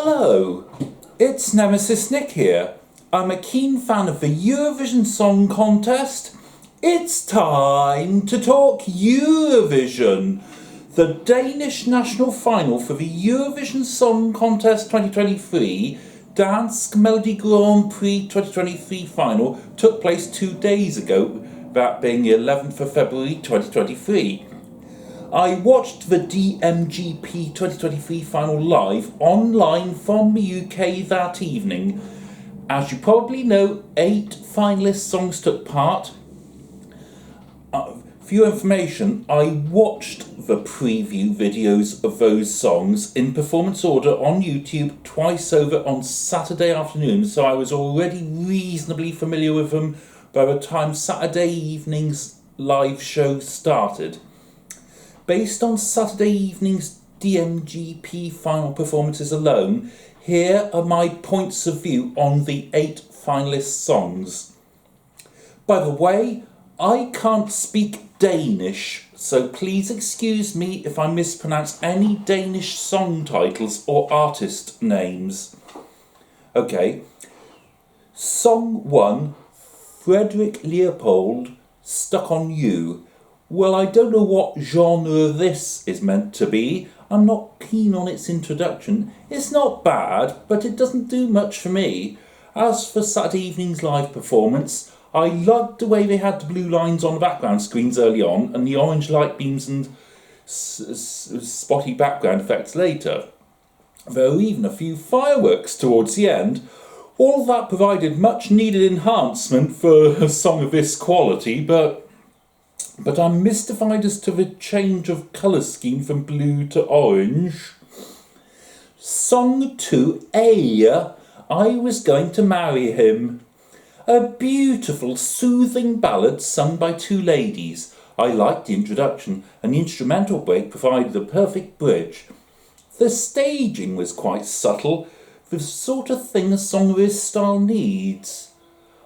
Hello, it's Nemesis Nick here. I'm a keen fan of the Eurovision Song Contest. It's time to talk Eurovision. The Danish national final for the Eurovision Song Contest 2023, Dansk Melodi Grand Prix 2023 final, took place 2 days ago, that being the 11th of February 2023. I watched the DMGP 2023 final live online from the UK that evening. As you probably know, 8 finalist songs took part. For your information, I watched the preview videos of those songs in performance order on YouTube twice over on Saturday afternoon, so I was already reasonably familiar with them by the time Saturday evening's live show started. Based on Saturday evening's DMGP final performances alone, here are my points of view on the 8 finalist songs. By the way, I can't speak Danish, so please excuse me if I mispronounce any Danish song titles or artist names. Okay, Song 1, Frederick Leopold, Stuck on You. Well, I don't know what genre this is meant to be. I'm not keen on its introduction. It's not bad, but it doesn't do much for me. As for Saturday evening's live performance, I liked the way they had the blue lines on the background screens early on and the orange light beams and spotty background effects later. There were even a few fireworks towards the end. All that provided much needed enhancement for a song of this quality, but I'm mystified as to the change of colour scheme from blue to orange. Song 2, I Was Going to Marry Him. A beautiful, soothing ballad sung by 2 ladies. I liked the introduction, and the instrumental break provided a perfect bridge. The staging was quite subtle, the sort of thing a song of this style needs.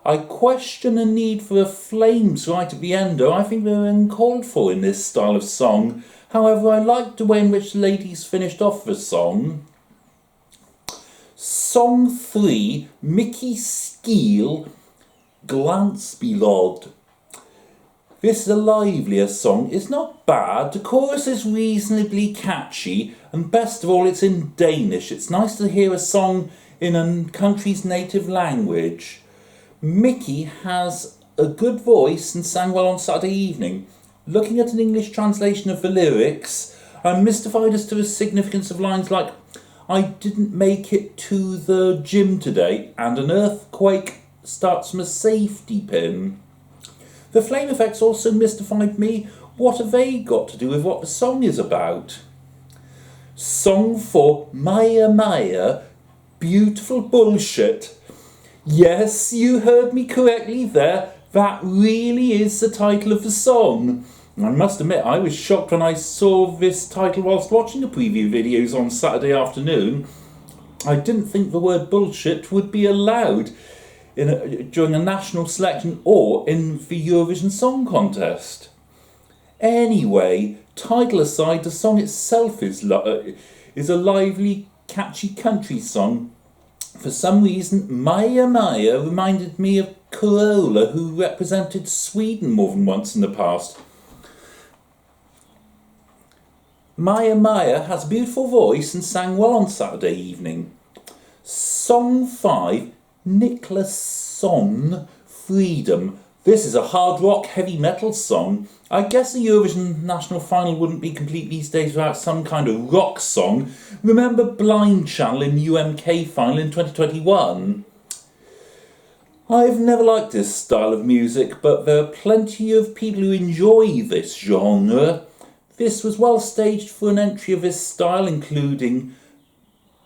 I question a need for the flames right at the end, though I think they're uncalled for in this style of song. However, I liked the way in which the ladies finished off the song. Song 3, Mickey Skeel, Glansbelod. This is a livelier song. It's not bad. The chorus is reasonably catchy, and best of all, it's in Danish. It's nice to hear a song in a country's native language. Mickey has a good voice and sang well on Saturday evening. Looking at an English translation of the lyrics, I'm mystified as to the significance of lines like, I didn't make it to the gym today, and an earthquake starts from a safety pin. The flame effects also mystified me. What have they got to do with what the song is about? Song 4, Maya, Beautiful Bullshit. Yes, you heard me correctly there. That really is the title of the song. I must admit, I was shocked when I saw this title whilst watching the preview videos on Saturday afternoon. I didn't think the word bullshit would be allowed during a national selection or in the Eurovision Song Contest. Anyway, title aside, the song itself is a lively, catchy country song. For some reason, Maya reminded me of Carola, who represented Sweden more than once in the past. Maya has a beautiful voice and sang well on Saturday evening. Song 5, Niklasson, Freedom. This is a hard rock, heavy metal song. I guess the Eurovision national final wouldn't be complete these days without some kind of rock song. Remember Blind Channel in the UMK final in 2021? I've never liked this style of music, but there are plenty of people who enjoy this genre. This was well staged for an entry of this style, including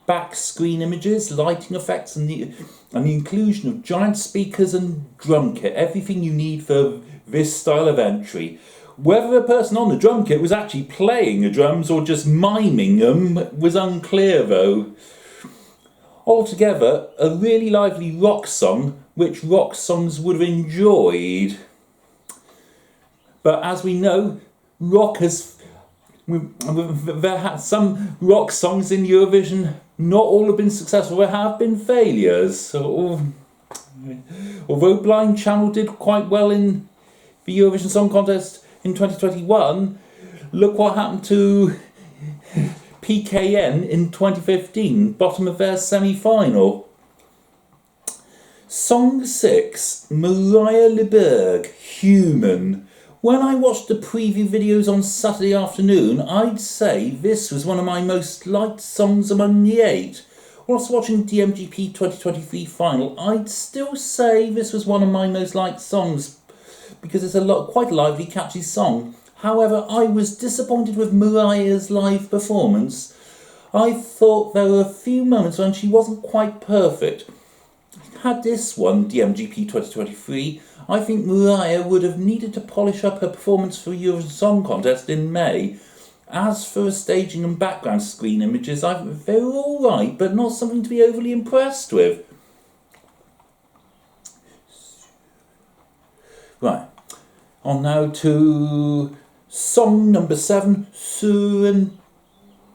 back screen images, lighting effects, and the inclusion of giant speakers and drum kit. Everything you need for this style of entry. Whether the person on the drum kit was actually playing the drums or just miming them was unclear though. Altogether, a really lively rock song, which rock songs would have enjoyed. But as we know, rock has There had some rock songs in Eurovision Not all have been successful, there have been failures. So, although Blind Channel did quite well in the Eurovision Song Contest in 2021, look what happened to PKN in 2015, bottom of their semi-final. Song 6, Mariah Liberg, Human. When I watched the preview videos on Saturday afternoon, I'd say this was one of my most liked songs among the 8. Whilst watching DMGP 2023 final, I'd still say this was one of my most liked songs because it's quite a lively, catchy song. However, I was disappointed with Mariah's live performance. I thought there were a few moments when she wasn't quite perfect. Had this won DMGP 2023, I think Mariah would have needed to polish up her performance for Eurovision Song Contest in May. As for the staging and background screen images, they were alright, but not something to be overly impressed with. Right, on now to song number 7, Søren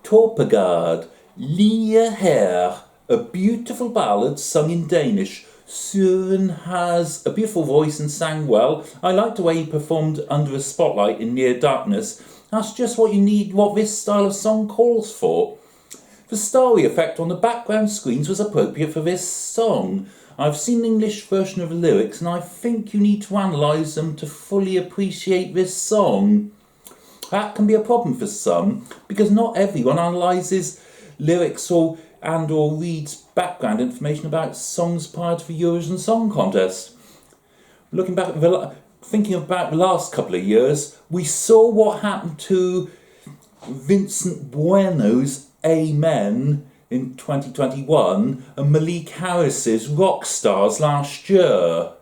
Torpegaard, Lia Her, a beautiful ballad sung in Danish. Søren has a beautiful voice and sang well. I liked the way he performed under a spotlight in Near Darkness. That's just what you need, what this style of song calls for. The starry effect on the background screens was appropriate for this song. I've seen the English version of the lyrics and I think you need to analyse them to fully appreciate this song. That can be a problem for some because not everyone analyses lyrics or reads background information about songs prior to the Eurovision Song Contest. Looking back at thinking about the last couple of years, we saw what happened to Vincent Bueno's Amen in 2021 and Malik Harris's Rock Stars last year.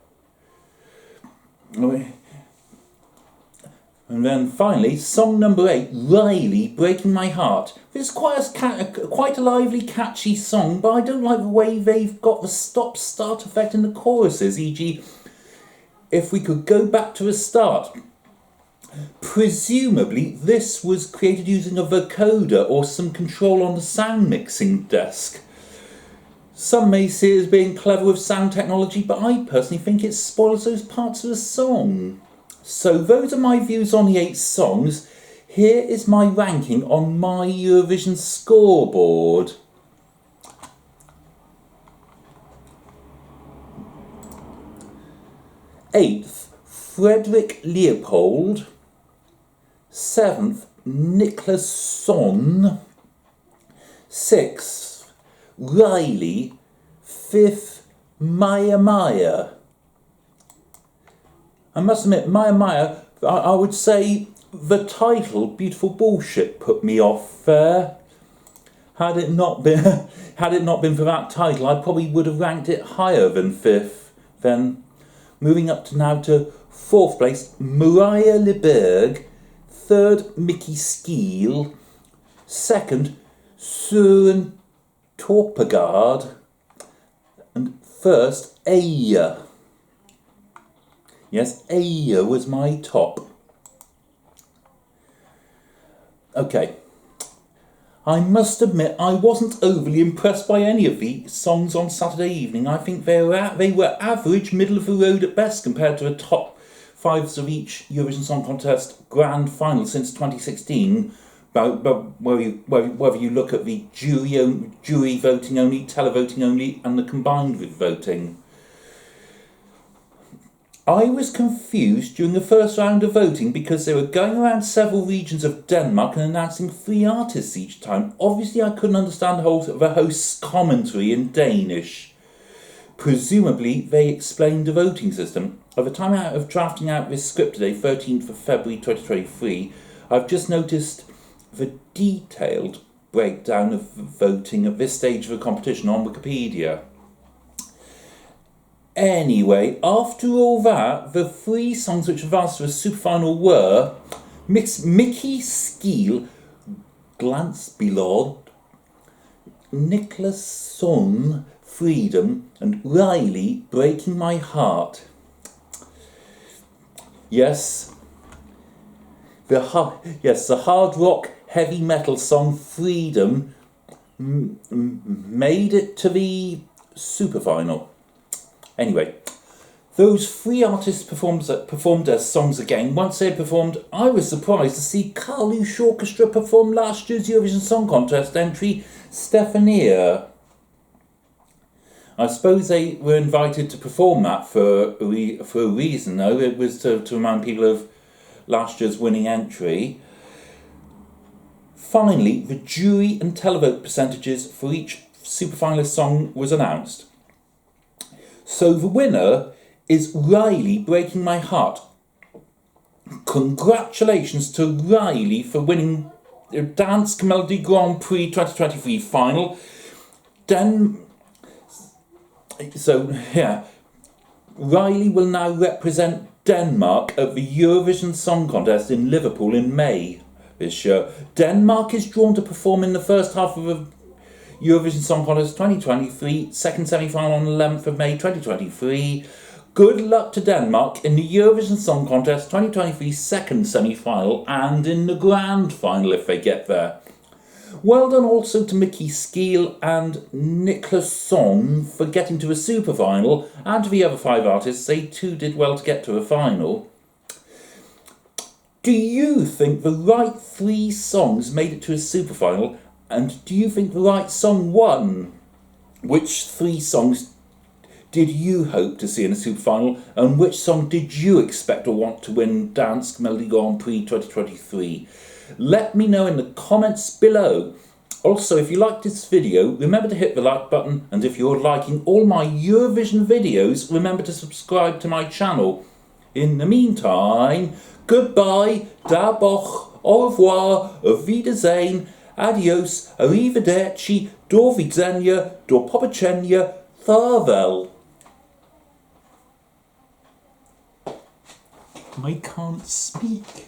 And then finally, song number 8, Riley, Breaking My Heart. This is quite a lively, catchy song, but I don't like the way they've got the stop-start effect in the choruses, e.g. if we could go back to the start. Presumably, this was created using a vocoder or some control on the sound mixing desk. Some may see it as being clever with sound technology, but I personally think it spoils those parts of the song. So those are my views on the 8 songs. Here is my ranking on My Eurovision Scoreboard. Eighth, Frederick Leopold. 7th, Niklas Son. 6th, Riley. 5th, Maya Maya. I must admit, Maya Maya, I would say the title, Beautiful Bullshit, put me off there. Had it not been for that title, I probably would have ranked it higher than 5th. Then, moving up to 4th place, Mariah Liberg. 3rd, Mickey Skeel. 2nd, Søren Torpegaard. And 1st, Aya. Yes, Aya was my top. Okay. I must admit I wasn't overly impressed by any of the songs on Saturday evening. I think they were average, middle of the road at best compared to the top 5s of each Eurovision Song Contest grand final since 2016. But whether you look at the jury voting only, televoting only, and the combined with voting. I was confused during the first round of voting because they were going around several regions of Denmark and announcing 3 artists each time. Obviously, I couldn't understand the host's commentary in Danish. Presumably, they explained the voting system. At the time of drafting out this script today, 13th of February 2023, I've just noticed the detailed breakdown of voting at this stage of the competition on Wikipedia. Anyway, after all that, the 3 songs which advanced to the superfinal were Mickey Skeel, Glansbillard, Niklas Son, Freedom, and Riley, Breaking My Heart. Yes, the hard rock heavy metal song Freedom made it to the super final. Anyway, those three artists performed their songs again. Once they had performed, I was surprised to see Kalush Orchestra perform last year's Eurovision Song Contest entry, Stefania. I suppose they were invited to perform that for a reason, though. It was to remind people of last year's winning entry. Finally, the jury and televote percentages for each super finalist song was announced. So the winner is Riley, Breaking My Heart. Congratulations to Riley for winning the Dansk Melodi Grand Prix 2023 final. Riley will now represent Denmark at the Eurovision Song Contest in Liverpool in May this year. Denmark is drawn to perform in the first half of the Eurovision Song Contest 2023, second semi-final on the 11th of May 2023. Good luck to Denmark in the Eurovision Song Contest 2023 second semi-final and in the grand final if they get there. Well done also to Mickey Skeel and Niklas Song for getting to a super final, and to the other 5 artists, they too did well to get to a final. Do you think the right 3 songs made it to a super final, and do you think the right song won? Which 3 songs did you hope to see in a super final, and which song did you expect or want to win Dansk Melodi Grand Prix 2023? Let me know in the comments below. Also, if you liked this video, remember to hit the like button, and if you're liking all my Eurovision videos, remember to subscribe to my channel. In the meantime, goodbye, da boch, au revoir, auf Wiedersehen, adios, arrivederci, do widzenia, do popaczenia, farewell. I can't speak.